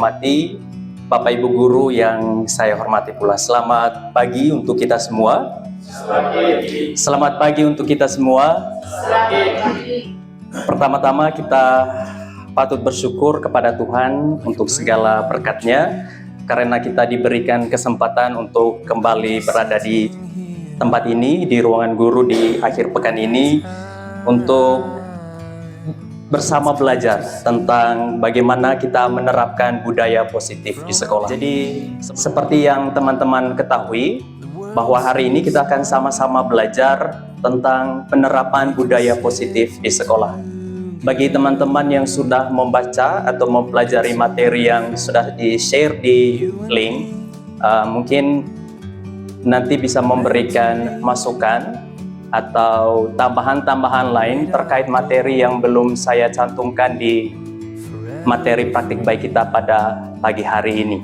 hormati, Bapak Ibu Guru yang saya hormati pula. Selamat pagi untuk kita semua. Selamat pagi untuk kita semua. Pertama-tama kita patut bersyukur kepada Tuhan untuk segala berkat-Nya, karena kita diberikan kesempatan untuk kembali berada di tempat ini, di ruangan guru di akhir pekan ini, untuk bersama belajar tentang bagaimana kita menerapkan budaya positif di sekolah. Jadi seperti yang teman-teman ketahui, bahwa hari ini kita akan sama-sama belajar tentang penerapan budaya positif di sekolah. Bagi teman-teman yang sudah membaca atau mempelajari materi yang sudah di-share di link, mungkin nanti bisa memberikan masukan atau tambahan-tambahan lain terkait materi yang belum saya cantumkan di materi praktik baik kita pada pagi hari ini.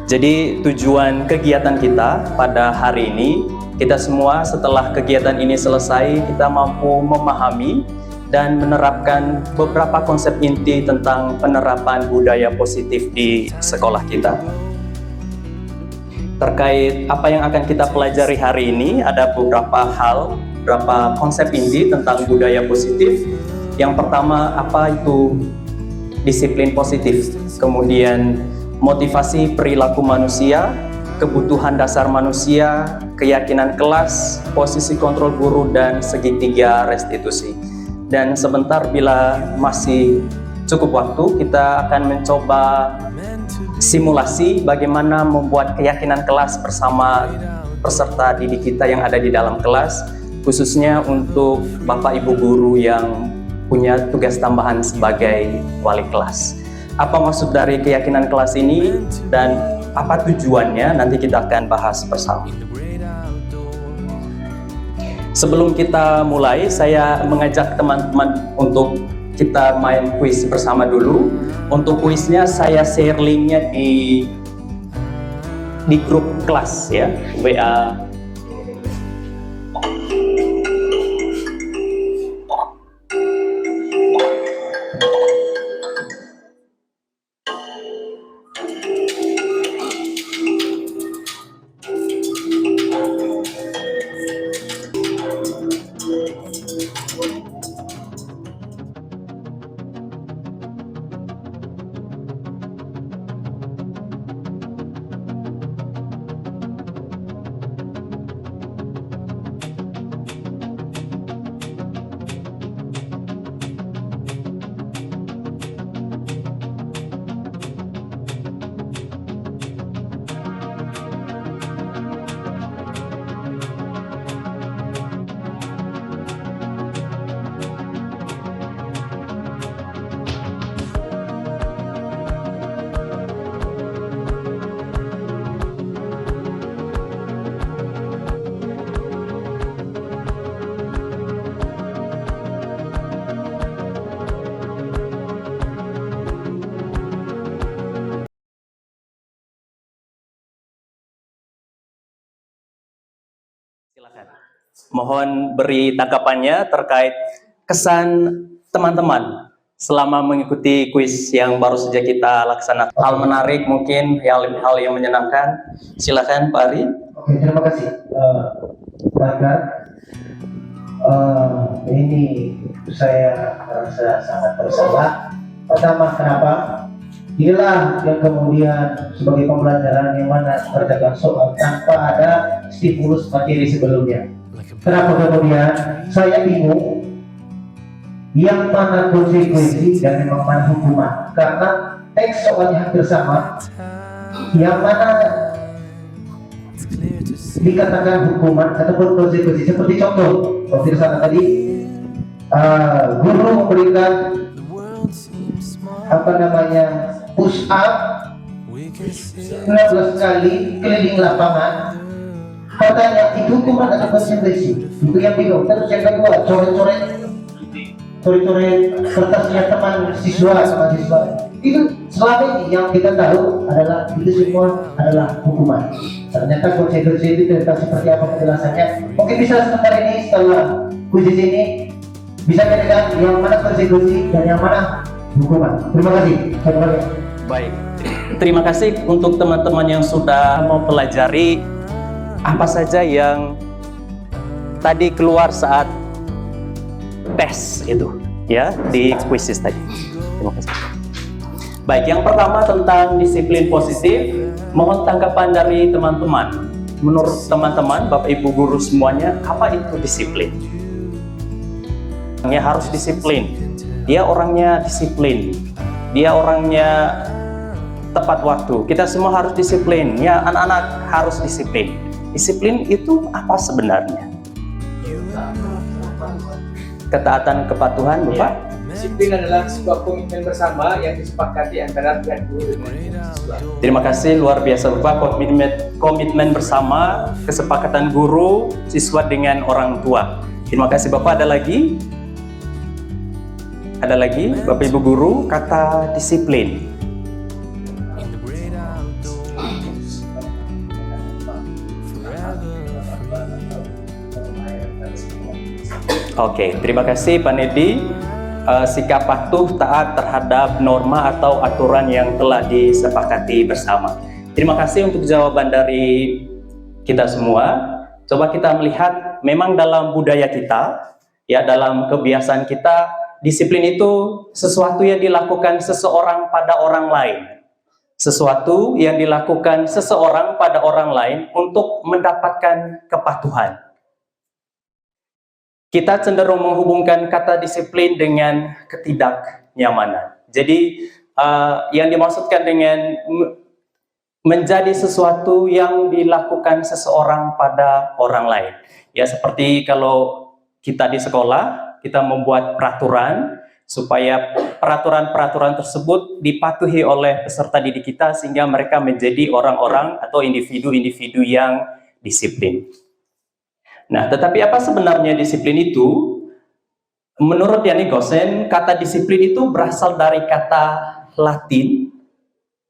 Jadi tujuan kegiatan kita pada hari ini, kita semua setelah kegiatan ini selesai, kita mampu memahami dan menerapkan beberapa konsep inti tentang penerapan budaya positif di sekolah kita. Terkait apa yang akan kita pelajari hari ini, ada beberapa hal, beberapa konsep inti tentang budaya positif. Yang pertama, apa itu disiplin positif, kemudian motivasi perilaku manusia, kebutuhan dasar manusia, keyakinan kelas, posisi kontrol guru, dan segitiga restitusi. Dan sebentar, bila masih cukup waktu, kita akan mencoba simulasi bagaimana membuat keyakinan kelas bersama peserta didik kita yang ada di dalam kelas, khususnya untuk Bapak Ibu Guru yang punya tugas tambahan sebagai wali kelas. Apa maksud dari keyakinan kelas ini dan apa tujuannya, nanti kita akan bahas bersama. Sebelum kita mulai, saya mengajak teman-teman untuk kita main kuis bersama dulu. Untuk kuisnya saya share linknya di grup kelas ya, WA. Silakan. Mohon beri tanggapannya terkait kesan teman-teman selama mengikuti kuis yang baru saja kita laksanakan. Hal menarik mungkin, hal yang menyenangkan. Silakan Pak Ari. Oke, terima kasih. Bahkan ini saya merasa sangat bersalah. Pertama, kenapa? Inilah yang kemudian sebagai pembelajaran yang mana mengerjakan soal tanpa ada stimulus materi sebelumnya. Kenapa kemudian saya bingung yang mana konsekuensi dan memang mana hukuman? Karena teks soalnya hampir sama, yang mana dikatakan hukuman ataupun konsekuensi. Seperti contoh, kalau tidak salah tadi, guru memberikan push up 19 kali keliling lapangan. Pertanyaan, itu hukuman atau konsekuensi? Itu yang bingung. Terus yang kedua, coret-coret kertasnya teman siswa. Itu selama ini yang kita tahu adalah itu semua adalah hukuman. Ternyata konsekuensi itu ternyata seperti apa penjelasannya. Mungkin bisa sebentar ini setelah kuis ini bisa bedakan yang mana konsekuensi dan yang mana hukuman. Terima kasih. Baik, terima kasih untuk teman-teman yang sudah mempelajari apa saja yang tadi keluar saat tes itu, ya, di kuisis tadi. Terima kasih. Baik, yang pertama tentang disiplin positif, mohon tanggapan dari teman-teman. Menurut teman-teman, Bapak Ibu guru semuanya, apa itu disiplin? Orangnya harus disiplin. Dia orangnya disiplin. Dia orangnya tepat waktu. Kita semua harus disiplin. Ya, anak-anak harus disiplin. Disiplin itu apa sebenarnya? Ketaatan, kepatuhan, Bapak? Disiplin adalah sebuah komitmen bersama yang disepakati antara pihak guru dengan siswa. Terima kasih, luar biasa Bapak. Komitmen bersama, kesepakatan guru, siswa dengan orang tua. Terima kasih Bapak. Ada lagi? Ada lagi, Bapak Ibu guru, kata disiplin. Oke, terima kasih Pak Nedi. Sikap patuh taat terhadap norma atau aturan yang telah disepakati bersama. Terima kasih untuk jawaban dari kita semua. Coba kita melihat, memang dalam budaya kita, ya, dalam kebiasaan kita, disiplin itu sesuatu yang dilakukan seseorang pada orang lain. Sesuatu yang dilakukan seseorang pada orang lain untuk mendapatkan kepatuhan. Kita cenderung menghubungkan kata disiplin dengan ketidaknyamanan. Jadi yang dimaksudkan dengan menjadi sesuatu yang dilakukan seseorang pada orang lain. Ya, seperti kalau kita di sekolah, kita membuat peraturan supaya peraturan-peraturan tersebut dipatuhi oleh peserta didik kita sehingga mereka menjadi orang-orang atau individu-individu yang disiplin. Nah, tetapi apa sebenarnya disiplin itu? Menurut Yanni Gosen, kata disiplin itu berasal dari kata Latin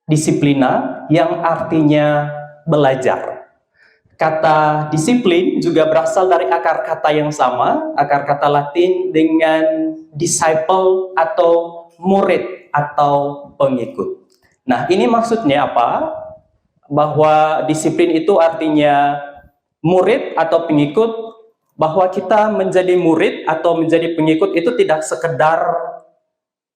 disiplina yang artinya belajar. Kata disiplin juga berasal dari akar kata yang sama, akar kata Latin dengan disciple atau murid atau pengikut. Nah, ini maksudnya apa? Bahwa disiplin itu artinya murid atau pengikut, bahwa kita menjadi murid atau menjadi pengikut itu tidak sekedar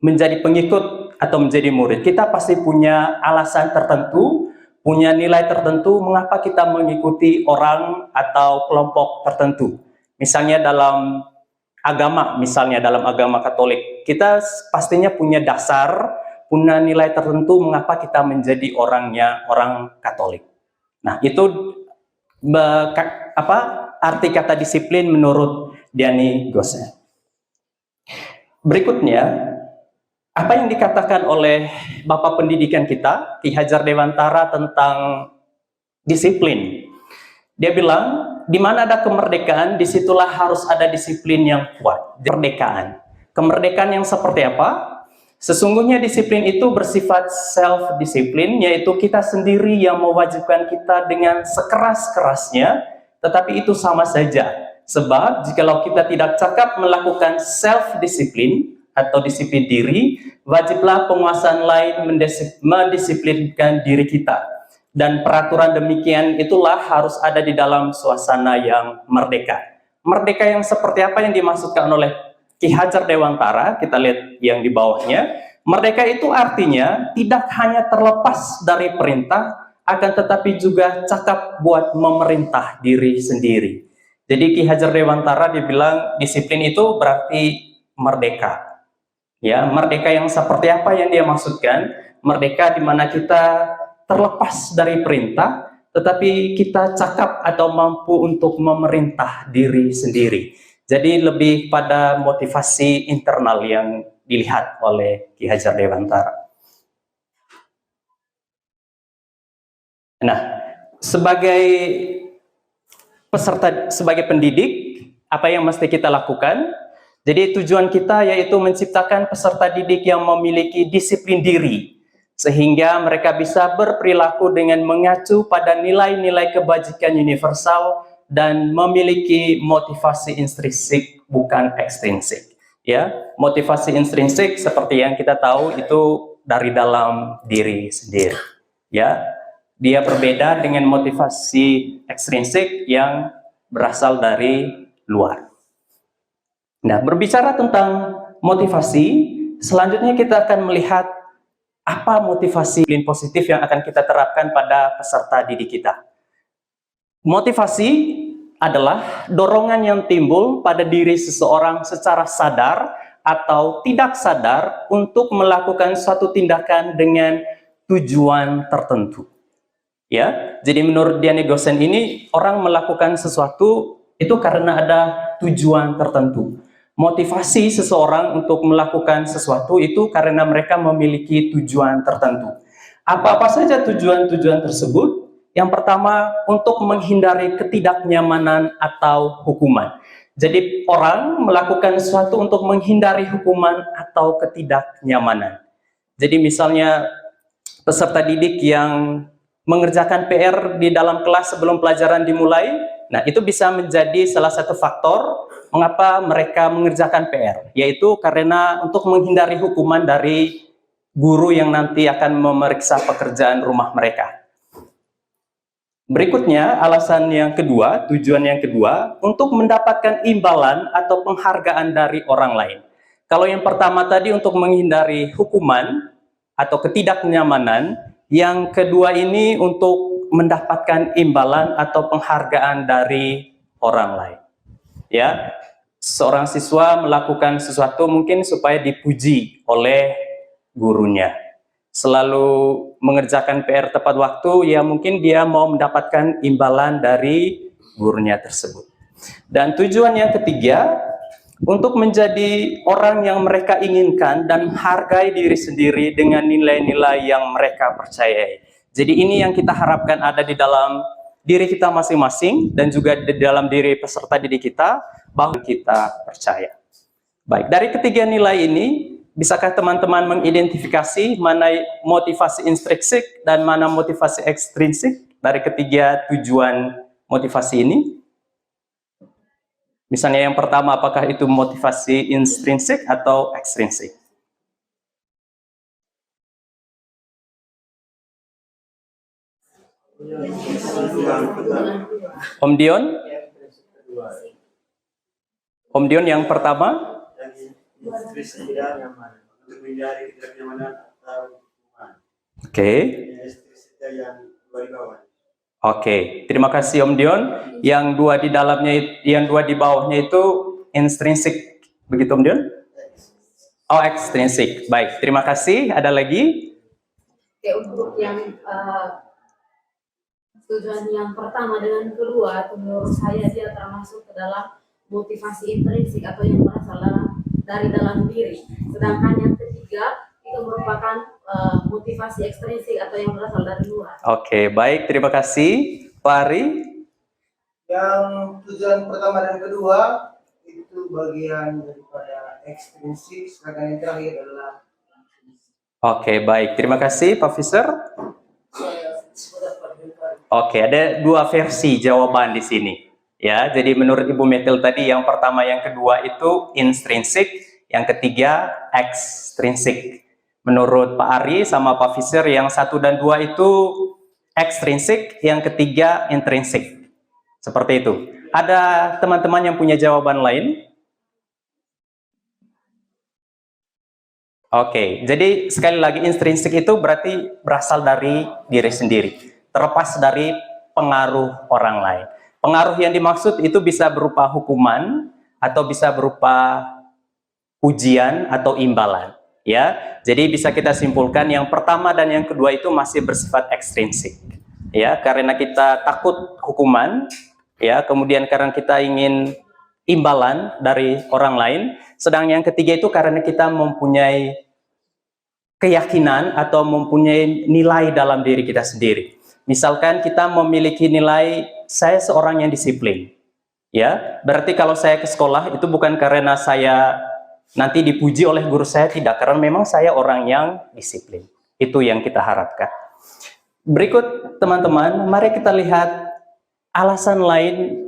menjadi pengikut atau menjadi murid. Kita pasti punya alasan tertentu, punya nilai tertentu mengapa kita mengikuti orang atau kelompok tertentu. Misalnya dalam agama, misalnya dalam agama Katolik, kita pastinya punya dasar, punya nilai tertentu mengapa kita menjadi orang Katolik. Nah, itu arti kata disiplin menurut Yanni Gosen. Berikutnya, apa yang dikatakan oleh Bapak Pendidikan kita, Ki Hajar Dewantara, tentang disiplin. Dia bilang, di mana ada kemerdekaan, disitulah harus ada disiplin yang kuat. Kemerdekaan. Kemerdekaan yang seperti apa? Sesungguhnya disiplin itu bersifat self-disiplin, yaitu kita sendiri yang mewajibkan kita dengan sekeras-kerasnya, tetapi itu sama saja. Sebab jikalau kita tidak cakap melakukan self-disiplin atau disiplin diri, wajiblah penguasaan lain mendisiplinkan diri kita. Dan peraturan demikian itulah harus ada di dalam suasana yang merdeka. Merdeka yang seperti apa yang dimaksudkan oleh Ki Hajar Dewantara? Kita lihat yang di bawahnya. Merdeka itu artinya tidak hanya terlepas dari perintah, akan tetapi juga cakap buat memerintah diri sendiri. Jadi Ki Hajar Dewantara dibilang disiplin itu berarti merdeka. Ya, merdeka yang seperti apa yang dia maksudkan? Merdeka di mana kita terlepas dari perintah, tetapi kita cakap atau mampu untuk memerintah diri sendiri. Jadi lebih pada motivasi internal yang dilihat oleh Ki Hajar Dewantara. Nah, sebagai peserta, sebagai pendidik, apa yang mesti kita lakukan? Jadi tujuan kita yaitu menciptakan peserta didik yang memiliki disiplin diri, sehingga mereka bisa berperilaku dengan mengacu pada nilai-nilai kebajikan universal dan memiliki motivasi intrinsik bukan ekstrinsik. Ya, motivasi intrinsik seperti yang kita tahu itu dari dalam diri sendiri. Ya, dia berbeda dengan motivasi ekstrinsik yang berasal dari luar. Nah, berbicara tentang motivasi, selanjutnya kita akan melihat apa motivasi positif yang akan kita terapkan pada peserta didik kita. Motivasi adalah dorongan yang timbul pada diri seseorang secara sadar atau tidak sadar untuk melakukan suatu tindakan dengan tujuan tertentu. Ya, jadi menurut Diane Gosen ini, orang melakukan sesuatu itu karena ada tujuan tertentu. Motivasi seseorang untuk melakukan sesuatu itu karena mereka memiliki tujuan tertentu. Apa-apa saja tujuan-tujuan tersebut? Yang pertama, untuk menghindari ketidaknyamanan atau hukuman. Jadi orang melakukan sesuatu untuk menghindari hukuman atau ketidaknyamanan. Jadi misalnya peserta didik yang mengerjakan PR di dalam kelas sebelum pelajaran dimulai, nah itu bisa menjadi salah satu faktor mengapa mereka mengerjakan PR, yaitu karena untuk menghindari hukuman dari guru yang nanti akan memeriksa pekerjaan rumah mereka. Berikutnya, alasan yang kedua, tujuan yang kedua, untuk mendapatkan imbalan atau penghargaan dari orang lain. Kalau yang pertama tadi untuk menghindari hukuman atau ketidaknyamanan, yang kedua ini untuk mendapatkan imbalan atau penghargaan dari orang lain. Ya, seorang siswa melakukan sesuatu mungkin supaya dipuji oleh gurunya. Selalu mengerjakan PR tepat waktu, ya mungkin dia mau mendapatkan imbalan dari gurunya tersebut. Dan tujuan yang ketiga, untuk menjadi orang yang mereka inginkan dan hargai diri sendiri dengan nilai-nilai yang mereka percayai. Jadi ini yang kita harapkan ada di dalam diri kita masing-masing dan juga di dalam diri peserta didik kita, bahwa kita percaya. Baik, dari ketiga nilai ini, bisakah teman-teman mengidentifikasi mana motivasi intrinsik dan mana motivasi ekstrinsik dari ketiga tujuan motivasi ini? Misalnya yang pertama, apakah itu motivasi intrinsik atau ekstrinsik? Om Dion? Om Dion yang pertama? Oke. Oke, terima kasih Om Dion. Yang dua di dalamnya, yang dua di bawahnya itu intrinsik, begitu Om Dion? Oh, ekstrinsik. Baik, terima kasih. Ada lagi? Oke, untuk yang tujuan yang pertama dengan kedua, menurut saya dia termasuk ke dalam motivasi intrinsik atau yang berasal dari dalam diri. Sedangkan yang ketiga itu merupakan motivasi ekstrinsik atau yang berasal dari luar. Oke, baik, terima kasih. Pak Ari? Yang tujuan pertama dan kedua itu bagian daripada ekstrinsik, sedangkan yang terakhir adalah Oke, baik, terima kasih Pak Fisher. Oke, ada dua versi jawaban di sini. Ya, jadi menurut Ibu Metil tadi yang pertama, yang kedua itu intrinsik, yang ketiga ekstrinsik. Menurut Pak Ari sama Pak Fisher yang 1 dan 2 itu ekstrinsik, yang ketiga intrinsik. Seperti itu. Ada teman-teman yang punya jawaban lain? Oke, jadi sekali lagi intrinsik itu berarti berasal dari diri sendiri, terlepas dari pengaruh orang lain. Pengaruh yang dimaksud itu bisa berupa hukuman atau bisa berupa ujian atau imbalan. Ya, jadi bisa kita simpulkan yang pertama dan yang kedua itu masih bersifat ekstrinsik. Ya, karena kita takut hukuman, ya, kemudian karena kita ingin imbalan dari orang lain. Sedang yang ketiga itu karena kita mempunyai keyakinan atau mempunyai nilai dalam diri kita sendiri. Misalkan kita memiliki nilai, saya seorang yang disiplin. Ya, berarti kalau saya ke sekolah itu bukan karena saya nanti dipuji oleh guru saya, tidak, karena memang saya orang yang disiplin. Itu yang kita harapkan. Berikut teman-teman, mari kita lihat alasan lain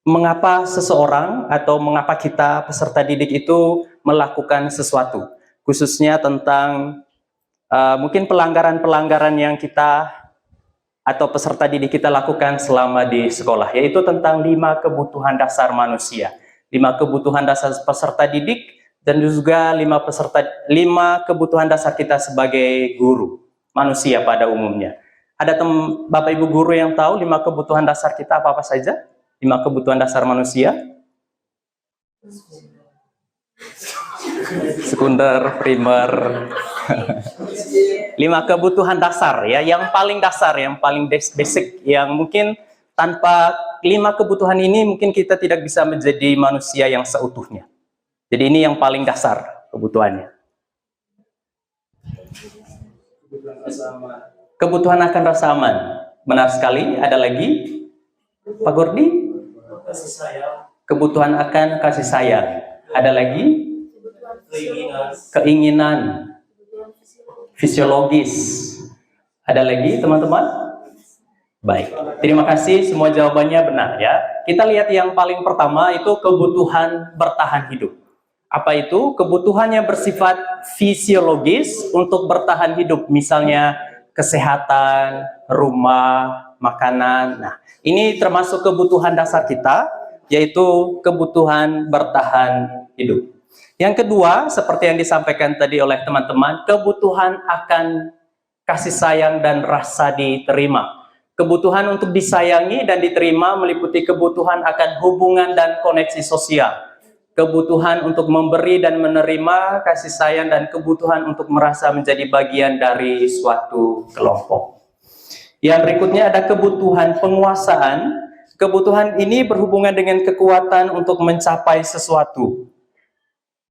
mengapa seseorang atau mengapa kita peserta didik itu melakukan sesuatu, khususnya tentang mungkin pelanggaran-pelanggaran yang kita atau peserta didik kita lakukan selama di sekolah, yaitu tentang 5 kebutuhan dasar manusia, 5 kebutuhan dasar peserta didik, dan juga 5 kebutuhan dasar kita sebagai guru manusia pada umumnya. Ada Bapak Ibu guru yang tahu 5 kebutuhan dasar kita apa-apa saja? 5 kebutuhan dasar manusia? Sekunder, primer. 5 kebutuhan dasar ya, yang paling dasar, yang paling basic, yang mungkin tanpa 5 kebutuhan ini mungkin kita tidak bisa menjadi manusia yang seutuhnya. Jadi ini yang paling dasar kebutuhannya. Kebutuhan akan rasa aman. Benar sekali. Ada lagi? Pak Gordi? Kebutuhan akan kasih sayang. Ada lagi? Keinginan. Fisiologis. Ada lagi teman-teman? Baik, terima kasih, semua jawabannya benar ya. Kita lihat yang paling pertama itu kebutuhan bertahan hidup. Apa itu? Kebutuhan yang bersifat fisiologis untuk bertahan hidup, misalnya kesehatan, rumah, makanan. Nah, ini termasuk kebutuhan dasar kita, yaitu kebutuhan bertahan hidup. Yang kedua, seperti yang disampaikan tadi oleh teman-teman, kebutuhan akan kasih sayang dan rasa diterima. Kebutuhan untuk disayangi dan diterima meliputi kebutuhan akan hubungan dan koneksi sosial. Kebutuhan untuk memberi dan menerima kasih sayang, dan kebutuhan untuk merasa menjadi bagian dari suatu kelompok. Yang berikutnya ada kebutuhan penguasaan. Kebutuhan ini berhubungan dengan kekuatan untuk mencapai sesuatu.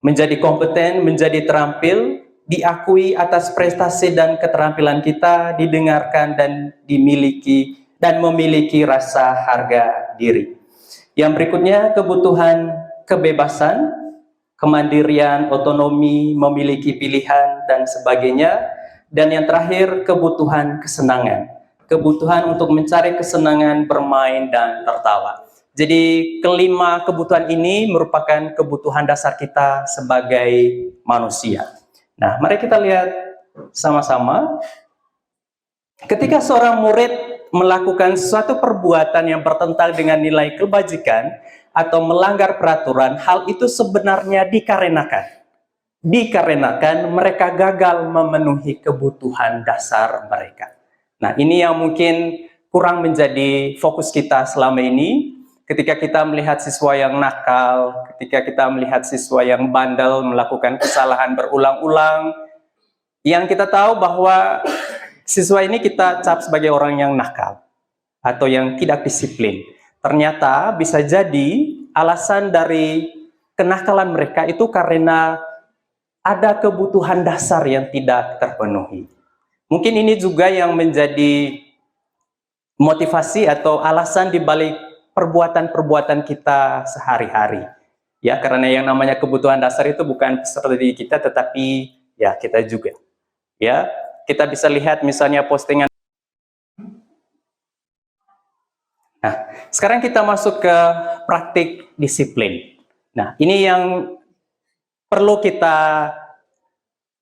Menjadi kompeten, menjadi terampil, diakui atas prestasi dan keterampilan kita, didengarkan dan memiliki rasa harga diri. Yang berikutnya kebutuhan kebebasan, kemandirian, otonomi, memiliki pilihan dan sebagainya. Dan yang terakhir kebutuhan kesenangan, kebutuhan untuk mencari kesenangan, bermain dan tertawa. Jadi kelima kebutuhan ini merupakan kebutuhan dasar kita sebagai manusia. Nah, mari kita lihat sama-sama. Ketika seorang murid melakukan suatu perbuatan yang bertentangan dengan nilai kebajikan atau melanggar peraturan, hal itu sebenarnya dikarenakan mereka gagal memenuhi kebutuhan dasar mereka. Nah, ini yang mungkin kurang menjadi fokus kita selama ini. Ketika kita melihat siswa yang nakal, ketika kita melihat siswa yang bandel, melakukan kesalahan berulang-ulang, yang kita tahu bahwa siswa ini kita cap sebagai orang yang nakal atau yang tidak disiplin. Ternyata bisa jadi alasan dari kenakalan mereka itu karena ada kebutuhan dasar yang tidak terpenuhi. Mungkin ini juga yang menjadi motivasi atau alasan dibalik perbuatan-perbuatan kita sehari-hari. Ya, karena yang namanya kebutuhan dasar itu bukan peserta didik kita, tetapi ya kita juga. Ya, kita bisa lihat misalnya postingan. Nah, sekarang kita masuk ke praktik disiplin. Nah, ini yang perlu kita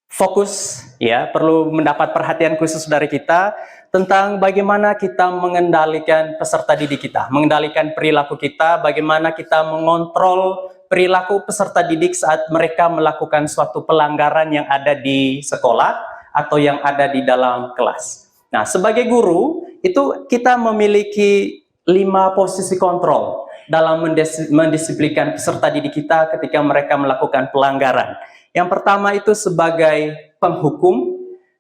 fokus, ya, perlu mendapat perhatian khusus dari kita tentang bagaimana kita mengendalikan peserta didik kita, mengendalikan perilaku kita, bagaimana kita mengontrol perilaku peserta didik saat mereka melakukan suatu pelanggaran yang ada di sekolah atau yang ada di dalam kelas. Nah, sebagai guru, itu kita memiliki 5 posisi kontrol dalam mendisiplinkan peserta didik kita ketika mereka melakukan pelanggaran. Yang pertama itu sebagai penghukum,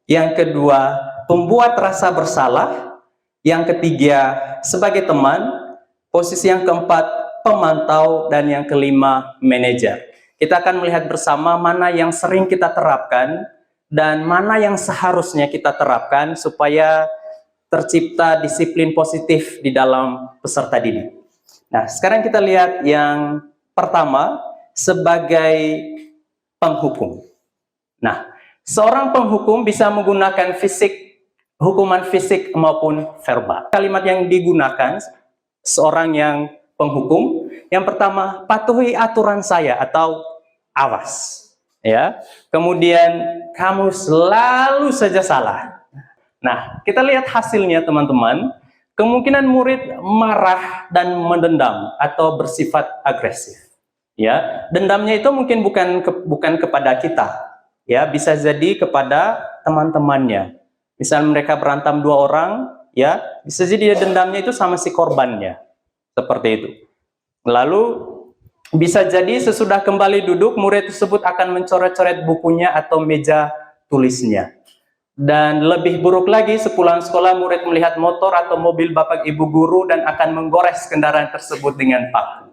yang kedua pembuat rasa bersalah, yang ketiga sebagai teman, posisi yang keempat pemantau, dan yang kelima manajer. Kita akan melihat bersama mana yang sering kita terapkan dan mana yang seharusnya kita terapkan supaya tercipta disiplin positif di dalam peserta didik. Nah, sekarang kita lihat yang pertama sebagai penghukum. Nah, seorang penghukum bisa menggunakan hukuman fisik maupun verbal. Kalimat yang digunakan seorang yang penghukum Yang pertama, patuhi aturan saya atau awas. Ya. Kemudian kamu selalu saja salah. Nah, kita lihat hasilnya teman-teman. Kemungkinan murid marah dan mendendam atau bersifat agresif. Ya, dendamnya itu mungkin bukan kepada kita. Ya, bisa jadi kepada teman-temannya. Misal mereka berantem 2 orang, ya, bisa jadi dendamnya itu sama si korbannya. Seperti itu. Lalu bisa jadi sesudah kembali duduk, murid tersebut akan mencoret-coret bukunya atau meja tulisnya. Dan lebih buruk lagi, sepulang sekolah murid melihat motor atau mobil bapak ibu guru dan akan menggores kendaraan tersebut dengan paku.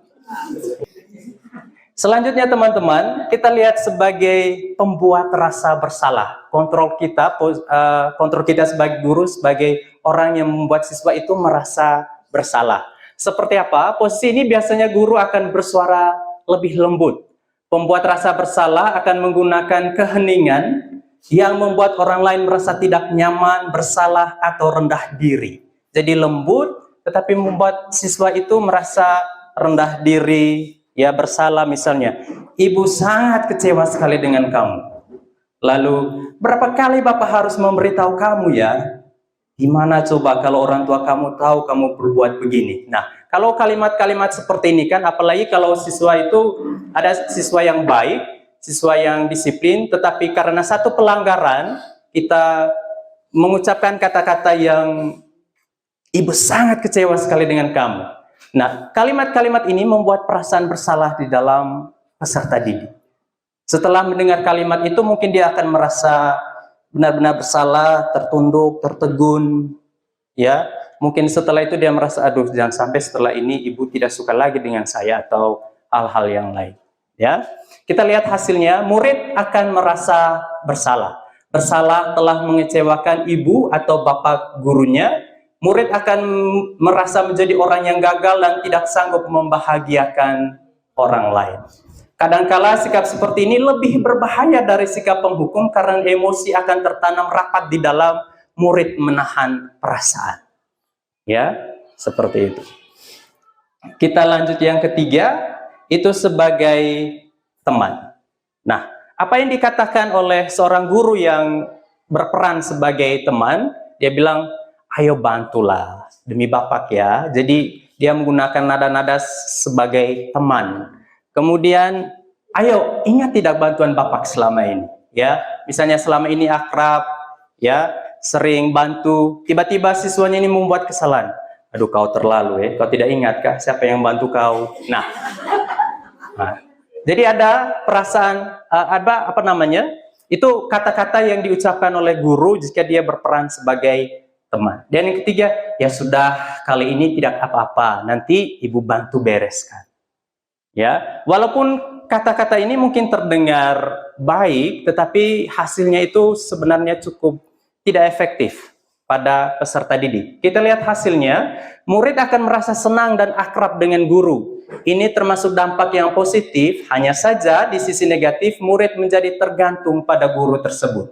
Selanjutnya teman-teman, kita lihat sebagai pembuat rasa bersalah. Kontrol kita sebagai guru, sebagai orang yang membuat siswa itu merasa bersalah. Seperti apa? Posisi ini biasanya guru akan bersuara lebih lembut. Pembuat rasa bersalah akan menggunakan keheningan yang membuat orang lain merasa tidak nyaman, bersalah, atau rendah diri. Jadi lembut, tetapi membuat siswa itu merasa rendah diri, ya bersalah misalnya. Ibu sangat kecewa sekali dengan kamu. Lalu, berapa kali Bapak harus memberitahu kamu ya? Gimana coba kalau orang tua kamu tahu kamu berbuat begini? Nah, kalau kalimat-kalimat seperti ini kan, apalagi kalau siswa itu ada siswa yang baik, siswa yang disiplin, tetapi karena satu pelanggaran, kita mengucapkan kata-kata yang ibu sangat kecewa sekali dengan kamu. Nah, kalimat-kalimat ini membuat perasaan bersalah di dalam peserta didik. Setelah mendengar kalimat itu, mungkin dia akan merasa benar-benar bersalah, tertunduk, tertegun, ya. Mungkin setelah itu dia merasa, aduh, jangan sampai setelah ini ibu tidak suka lagi dengan saya atau hal-hal yang lain. Ya, kita lihat hasilnya, murid akan merasa bersalah. Bersalah telah mengecewakan ibu atau bapak gurunya. Murid akan merasa menjadi orang yang gagal dan tidak sanggup membahagiakan orang lain. Kadangkala sikap seperti ini lebih berbahaya dari sikap penghukum karena emosi akan tertanam rapat di dalam murid menahan perasaan. Ya, seperti itu. Kita lanjut yang ketiga, itu sebagai teman. Nah, apa yang dikatakan oleh seorang guru yang berperan sebagai teman, dia bilang, ayo bantulah demi Bapak ya. Jadi dia menggunakan nada-nada sebagai teman. Kemudian, ayo ingat tidak bantuan Bapak selama ini, ya. Misalnya selama ini akrab, ya, sering bantu. Tiba-tiba siswanya ini membuat kesalahan. Aduh, kau terlalu ya. Kau tidak ingat kah siapa yang bantu kau? Nah, jadi ada perasaan, apa namanya? Itu kata-kata yang diucapkan oleh guru jika dia berperan sebagai teman. Dan yang ketiga, ya sudah kali ini tidak apa-apa. Nanti ibu bantu bereskan. Ya, walaupun kata-kata ini mungkin terdengar baik, tetapi hasilnya itu sebenarnya cukup tidak efektif pada peserta didik. Kita lihat hasilnya, murid akan merasa senang dan akrab dengan guru. Ini termasuk dampak yang positif, hanya saja di sisi negatif murid menjadi tergantung pada guru tersebut.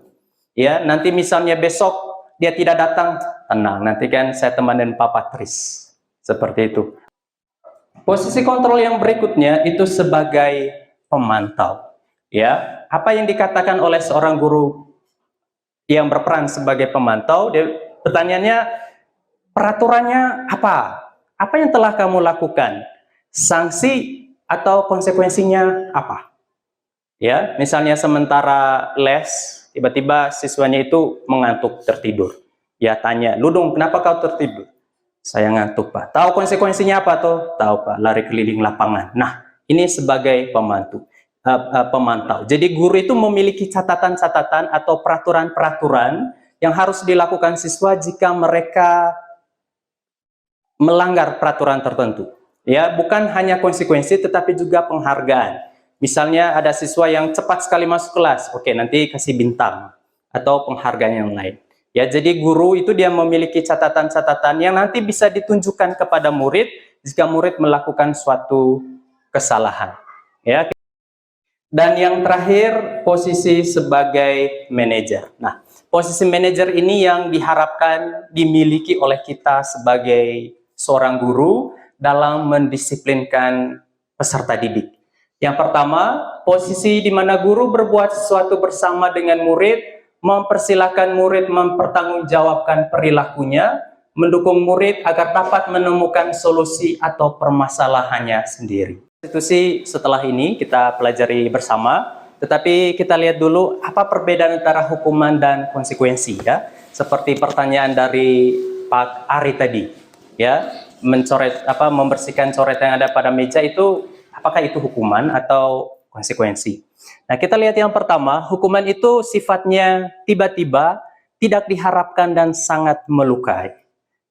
Ya, nanti misalnya besok dia tidak datang, tenang, nanti kan saya temanin Papa Tris. Seperti itu. Posisi kontrol yang berikutnya itu sebagai pemantau. Ya, apa yang dikatakan oleh seorang guru yang berperan sebagai pemantau? Pertanyaannya, peraturannya apa? Apa yang telah kamu lakukan? Sanksi atau konsekuensinya apa? Ya, misalnya sementara les, tiba-tiba siswanya itu mengantuk tertidur. Ya tanya, Ludung, kenapa kau tertidur? Saya ngantuk, Pak. Tahu konsekuensinya apa tuh? Tahu, Pak. Lari keliling lapangan. Nah, ini sebagai pemantau. Jadi guru itu memiliki catatan-catatan atau peraturan-peraturan yang harus dilakukan siswa jika mereka melanggar peraturan tertentu. Ya, bukan hanya konsekuensi, tetapi juga penghargaan. Misalnya ada siswa yang cepat sekali masuk kelas, oke, nanti kasih bintang atau penghargaan yang lain. Ya, jadi guru itu dia memiliki catatan-catatan yang nanti bisa ditunjukkan kepada murid jika murid melakukan suatu kesalahan. Ya. Dan yang terakhir, posisi sebagai manajer. Nah, posisi manajer ini yang diharapkan dimiliki oleh kita sebagai seorang guru dalam mendisiplinkan peserta didik. Yang pertama, posisi di mana guru berbuat sesuatu bersama dengan murid, mempersilahkan murid mempertanggungjawabkan perilakunya, mendukung murid agar dapat menemukan solusi atau permasalahannya sendiri. Institusi setelah ini kita pelajari bersama, tetapi kita lihat dulu apa perbedaan antara hukuman dan konsekuensi, ya. Seperti pertanyaan dari Pak Ari tadi, ya, membersihkan coret yang ada pada meja itu, apakah itu hukuman atau konsekuensi? Nah, kita lihat yang pertama, hukuman itu sifatnya tiba-tiba, tidak diharapkan dan sangat melukai.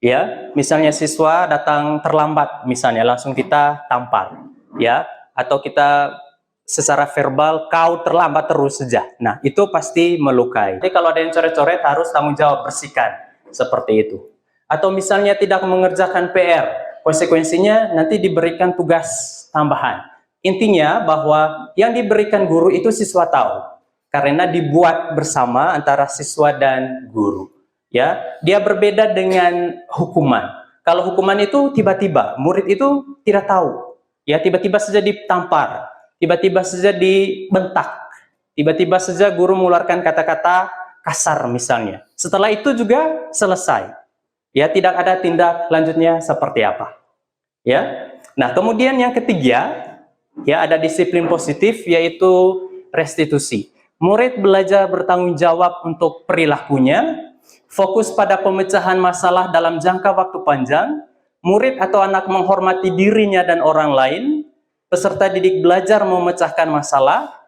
Ya, misalnya siswa datang terlambat, misalnya langsung kita tampar, ya, atau kita secara verbal kau terlambat terus saja. Nah, itu pasti melukai. Jadi kalau ada yang coret-coret harus tanggung jawab, bersihkan, seperti itu. Atau misalnya tidak mengerjakan PR, konsekuensinya nanti diberikan tugas tambahan. Intinya bahwa yang diberikan guru itu siswa tahu, karena dibuat bersama antara siswa dan guru. Ya, dia berbeda dengan hukuman. Kalau hukuman itu tiba-tiba, murid itu tidak tahu. Ya, tiba-tiba saja ditampar, tiba-tiba saja dibentak, tiba-tiba saja guru mengeluarkan kata-kata kasar misalnya. Setelah itu juga selesai. Ya, tidak ada tindak lanjutnya seperti apa. Ya. Nah, kemudian yang ketiga, ya, ada disiplin positif, yaitu restitusi. Murid belajar bertanggung jawab untuk perilakunya, fokus pada pemecahan masalah dalam jangka waktu panjang, murid atau anak menghormati dirinya dan orang lain, peserta didik belajar memecahkan masalah,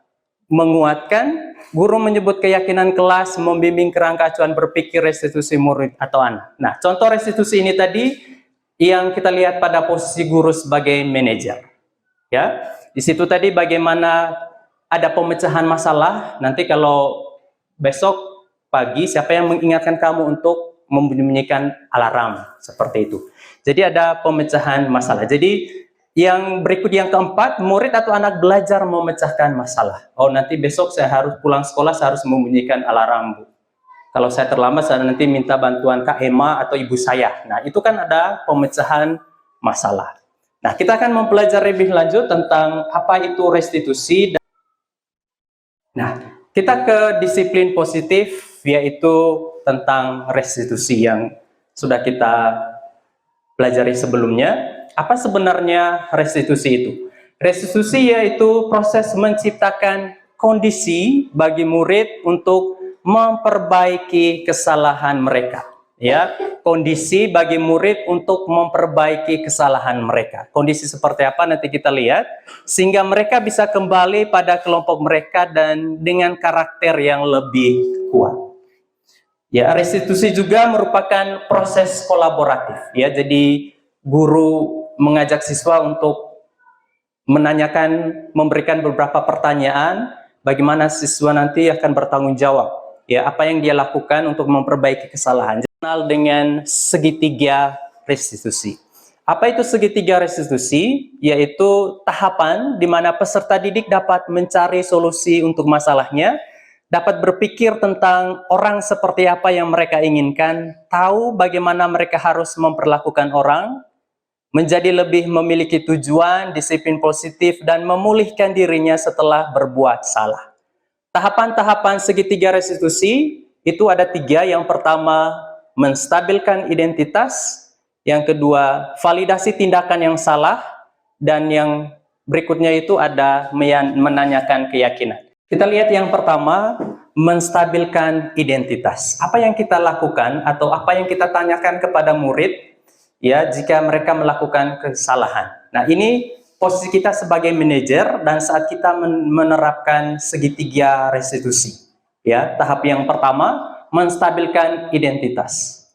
menguatkan, guru menyebut keyakinan kelas, membimbing kerangka acuan berpikir restitusi murid atau anak. Nah, contoh restitusi ini tadi yang kita lihat pada posisi guru sebagai manajer. Ya, di situ tadi bagaimana ada pemecahan masalah, nanti kalau besok pagi, siapa yang mengingatkan kamu untuk membunyikan alarm, seperti itu. Jadi ada pemecahan masalah. Jadi yang berikut yang keempat, murid atau anak belajar memecahkan masalah. Oh, nanti besok saya harus pulang sekolah, saya harus membunyikan alarm, Bu. Kalau saya terlambat, saya nanti minta bantuan Kak Emma atau ibu saya. Nah, itu kan ada pemecahan masalah. Nah, kita akan mempelajari lebih lanjut tentang apa itu restitusi. Nah, kita ke disiplin positif, yaitu tentang restitusi yang sudah kita pelajari sebelumnya. Apa sebenarnya restitusi itu? Restitusi yaitu proses menciptakan kondisi bagi murid untuk memperbaiki kesalahan mereka. Ya, kondisi bagi murid untuk memperbaiki kesalahan mereka. Kondisi seperti apa nanti kita lihat, sehingga mereka bisa kembali pada kelompok mereka dan dengan karakter yang lebih kuat. Ya, restitusi juga merupakan proses kolaboratif. Ya, jadi guru mengajak siswa untuk menanyakan, memberikan beberapa pertanyaan, bagaimana siswa nanti akan bertanggung jawab. Ya, apa yang dia lakukan untuk memperbaiki kesalahan. Kenal dengan segitiga restitusi. Apa itu segitiga restitusi? Yaitu tahapan di mana peserta didik dapat mencari solusi untuk masalahnya, dapat berpikir tentang orang seperti apa yang mereka inginkan, tahu bagaimana mereka harus memperlakukan orang, menjadi lebih memiliki tujuan, disiplin positif, dan memulihkan dirinya setelah berbuat salah. Tahapan-tahapan segitiga restitusi itu ada 3. Yang pertama, menstabilkan identitas. Yang kedua, validasi tindakan yang salah. Dan yang berikutnya itu ada menanyakan keyakinan. Kita lihat yang pertama, menstabilkan identitas. Apa yang kita lakukan atau apa yang kita tanyakan kepada murid, ya, jika mereka melakukan kesalahan. Nah, ini posisi kita sebagai manajer dan saat kita menerapkan segitiga restitusi. Ya, tahap yang pertama, menstabilkan identitas.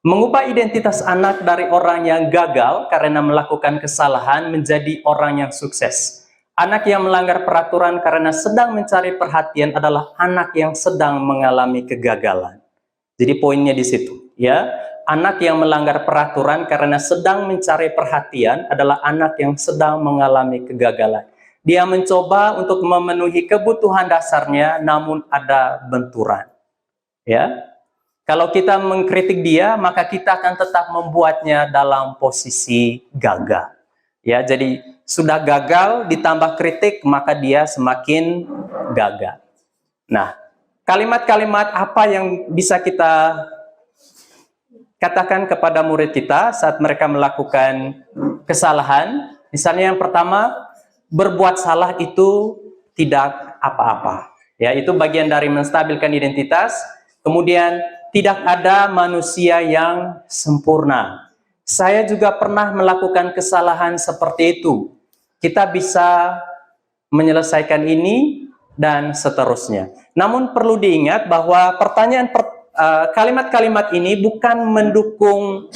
Mengubah identitas anak dari orang yang gagal karena melakukan kesalahan menjadi orang yang sukses. Anak yang melanggar peraturan karena sedang mencari perhatian adalah anak yang sedang mengalami kegagalan. Jadi poinnya di situ, ya. Anak yang melanggar peraturan karena sedang mencari perhatian adalah anak yang sedang mengalami kegagalan. Dia mencoba untuk memenuhi kebutuhan dasarnya, namun ada benturan. Ya, kalau kita mengkritik dia, maka kita akan tetap membuatnya dalam posisi gagal. Ya, jadi sudah gagal ditambah kritik, maka dia semakin gagal. Nah, kalimat-kalimat apa yang bisa kita katakan kepada murid kita saat mereka melakukan kesalahan? Misalnya yang pertama, berbuat salah itu tidak apa-apa. Ya, itu bagian dari menstabilkan identitas. Kemudian, tidak ada manusia yang sempurna. Saya juga pernah melakukan kesalahan seperti itu. Kita bisa menyelesaikan ini dan seterusnya. Namun perlu diingat bahwa kalimat-kalimat ini bukan mendukung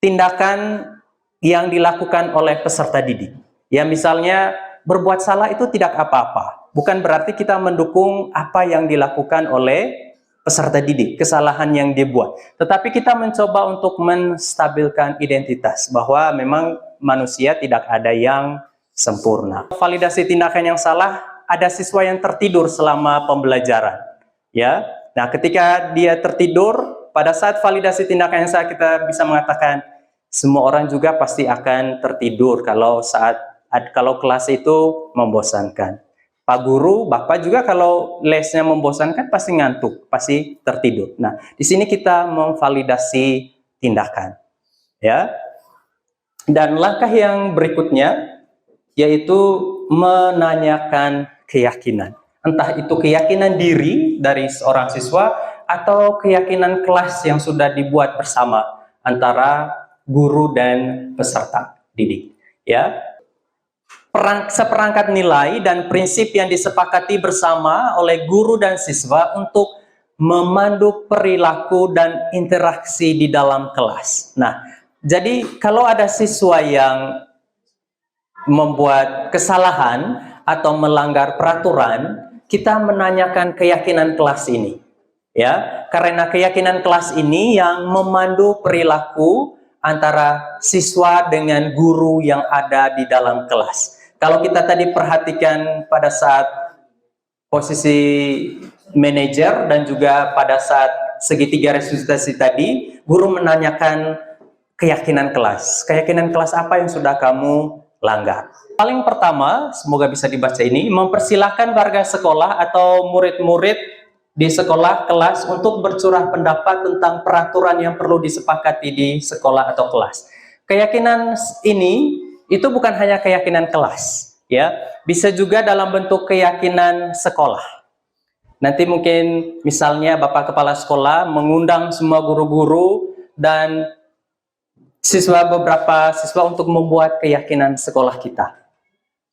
tindakan yang dilakukan oleh peserta didik. Ya, misalnya berbuat salah itu tidak apa-apa. Bukan berarti kita mendukung apa yang dilakukan oleh peserta didik, kesalahan yang dibuat. Tetapi kita mencoba untuk menstabilkan identitas bahwa memang manusia tidak ada yang sempurna. Validasi tindakan yang salah, ada siswa yang tertidur selama pembelajaran. Ya, nah ketika dia tertidur, pada saat validasi tindakan yang salah kita bisa mengatakan semua orang juga pasti akan tertidur kalau kelas itu membosankan. Pak guru, Bapak juga kalau lesnya membosankan pasti ngantuk, pasti tertidur. Nah, di sini kita memvalidasi tindakan. Ya. Dan langkah yang berikutnya yaitu menanyakan keyakinan. Entah itu keyakinan diri dari seorang siswa atau keyakinan kelas yang sudah dibuat bersama antara guru dan peserta didik. Ya. Seperangkat nilai dan prinsip yang disepakati bersama oleh guru dan siswa untuk memandu perilaku dan interaksi di dalam kelas. Nah, jadi kalau ada siswa yang membuat kesalahan atau melanggar peraturan, kita menanyakan keyakinan kelas ini. Ya, karena keyakinan kelas ini yang memandu perilaku antara siswa dengan guru yang ada di dalam kelas. Kalau kita tadi perhatikan pada saat posisi manajer dan juga pada saat segitiga resusitasi tadi, guru menanyakan keyakinan kelas. Keyakinan kelas apa yang sudah kamu langgar? Paling pertama, semoga bisa dibaca ini, mempersilahkan warga sekolah atau murid-murid di sekolah kelas untuk bercurah pendapat tentang peraturan yang perlu disepakati di sekolah atau kelas. Keyakinan ini itu bukan hanya keyakinan kelas, ya, bisa juga dalam bentuk keyakinan sekolah. Nanti mungkin misalnya Bapak Kepala Sekolah mengundang semua guru-guru dan beberapa siswa untuk membuat keyakinan sekolah kita.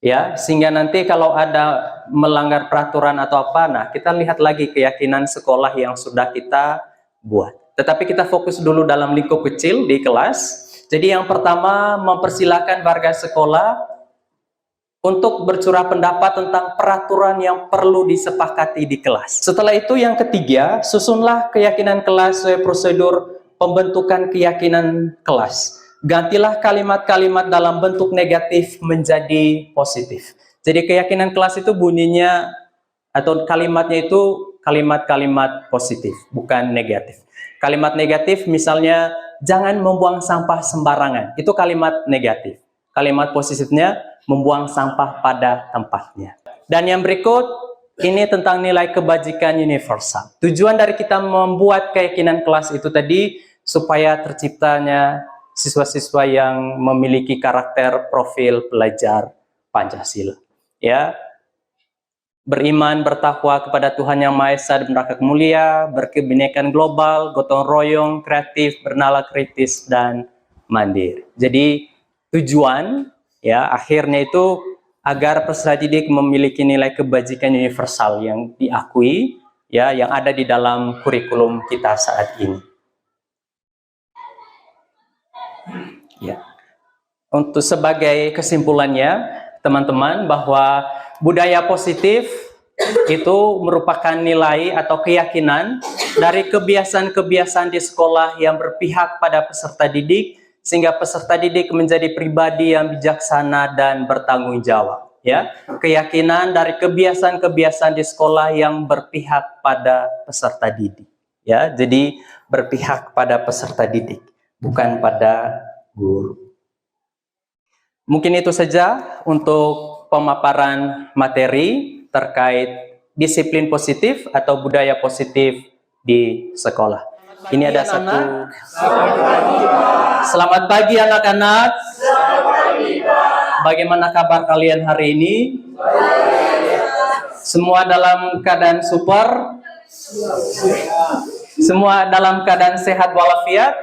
Ya, sehingga nanti kalau ada melanggar peraturan atau apa, nah kita lihat lagi keyakinan sekolah yang sudah kita buat. Tetapi kita fokus dulu dalam lingkup kecil di kelas. Jadi yang pertama, mempersilahkan warga sekolah untuk bercurah pendapat tentang peraturan yang perlu disepakati di kelas. Setelah itu yang ketiga, susunlah keyakinan kelas sesuai prosedur pembentukan keyakinan kelas. Gantilah kalimat-kalimat dalam bentuk negatif menjadi positif. Jadi keyakinan kelas itu bunyinya atau kalimatnya itu kalimat-kalimat positif, bukan negatif. Kalimat negatif misalnya, jangan membuang sampah sembarangan. Itu kalimat negatif. Kalimat positifnya, membuang sampah pada tempatnya. Dan yang berikut, ini tentang nilai kebajikan universal. Tujuan dari kita membuat keyakinan kelas itu tadi, supaya terciptanya siswa-siswa yang memiliki karakter profil pelajar Pancasila. Ya, beriman, bertakwa kepada Tuhan Yang Maha Esa dan Berangkat Mulia, berkebinekaan global, gotong royong, kreatif, bernalar kritis, dan mandiri. Jadi tujuan ya akhirnya itu agar peserta didik memiliki nilai kebajikan universal yang diakui ya, yang ada di dalam kurikulum kita saat ini. Ya. Untuk sebagai kesimpulannya, teman-teman, bahwa budaya positif itu merupakan nilai atau keyakinan dari kebiasaan-kebiasaan di sekolah yang berpihak pada peserta didik, sehingga peserta didik menjadi pribadi yang bijaksana dan bertanggung jawab. Ya, keyakinan dari kebiasaan-kebiasaan di sekolah yang berpihak pada peserta didik. Ya, jadi berpihak pada peserta didik, bukan pada guru. Mungkin itu saja untuk pemaparan materi terkait disiplin positif atau budaya positif di sekolah. Ini ada satu. Selamat pagi anak-anak. Bagaimana kabar kalian hari ini? Semua dalam keadaan super? Semua dalam keadaan sehat walafiat?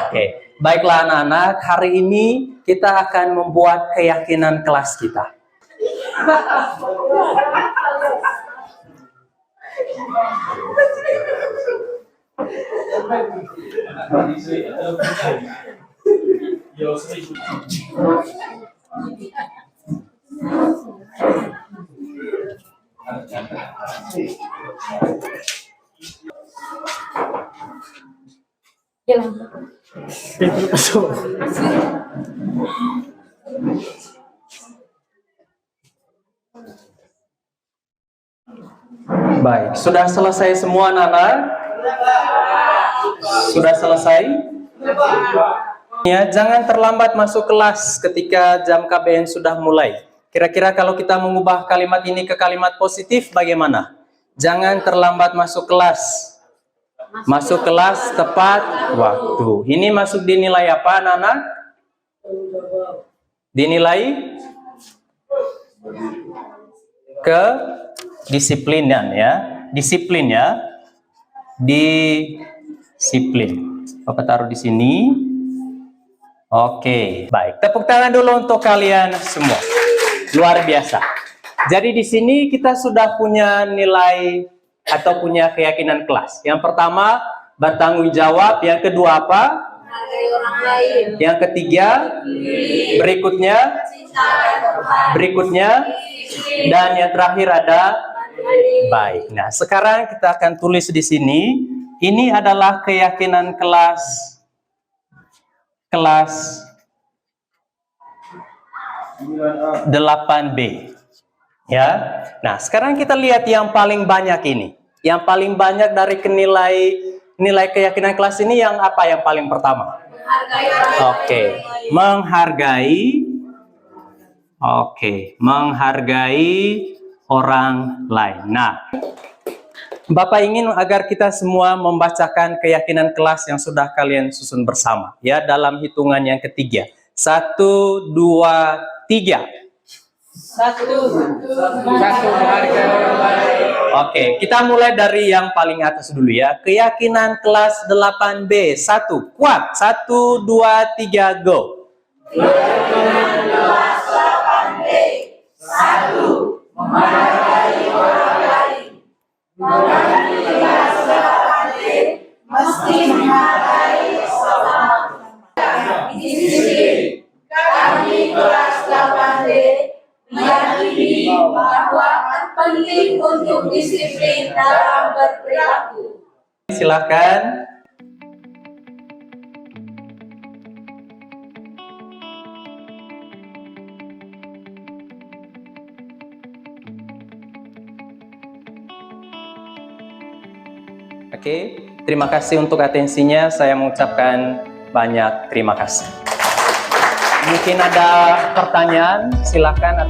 Oke. Baiklah anak-anak, hari ini kita akan membuat keyakinan kelas kita. Baik, sudah selesai semua anak-anak? Sudah selesai? Ya, jangan terlambat masuk kelas ketika jam KBN sudah mulai. Kira-kira kalau kita mengubah kalimat ini ke kalimat positif bagaimana? Jangan terlambat masuk kelas. Masuk kelas tepat waktu. Ini masuk dinilai apa anak-anak? Dinilai ke disiplinan ya. Disiplin ya. Disiplin. Bapak taruh di sini. Oke, baik. Tepuk tangan dulu untuk kalian semua. Luar biasa. Jadi di sini kita sudah punya nilai atau punya keyakinan kelas. Yang pertama, bertanggung jawab. Yang kedua apa? Menghargai orang lain. Yang ketiga, berikutnya, dan yang terakhir ada baik. Nah, sekarang kita akan tulis di sini. Ini adalah keyakinan kelas 8B. Ya. Nah, sekarang kita lihat yang paling banyak ini. Yang paling banyak dari nilai keyakinan kelas ini yang apa yang paling pertama? Oke. Menghargai. Oke, menghargai orang lain. Nah, Bapak ingin agar kita semua membacakan keyakinan kelas yang sudah kalian susun bersama. Ya, dalam hitungan yang ketiga. 1, 2, 3. Satu menghargai orang lain. Oke, kita mulai dari yang paling atas dulu ya. Keyakinan kelas 8B. 1, kuat. 1, 2, 3, go. Keyakinan kelas 8B. 1. Menghargai orang lain. Menghargai kelas 8B mesti menghargai sesama. Di sini, kami kelas 8B meyakini bahwa penting untuk disiplin dalam berperilaku. Silakan. Oke, terima kasih untuk atensinya. Saya mengucapkan banyak terima kasih. Mungkin ada pertanyaan, silakan.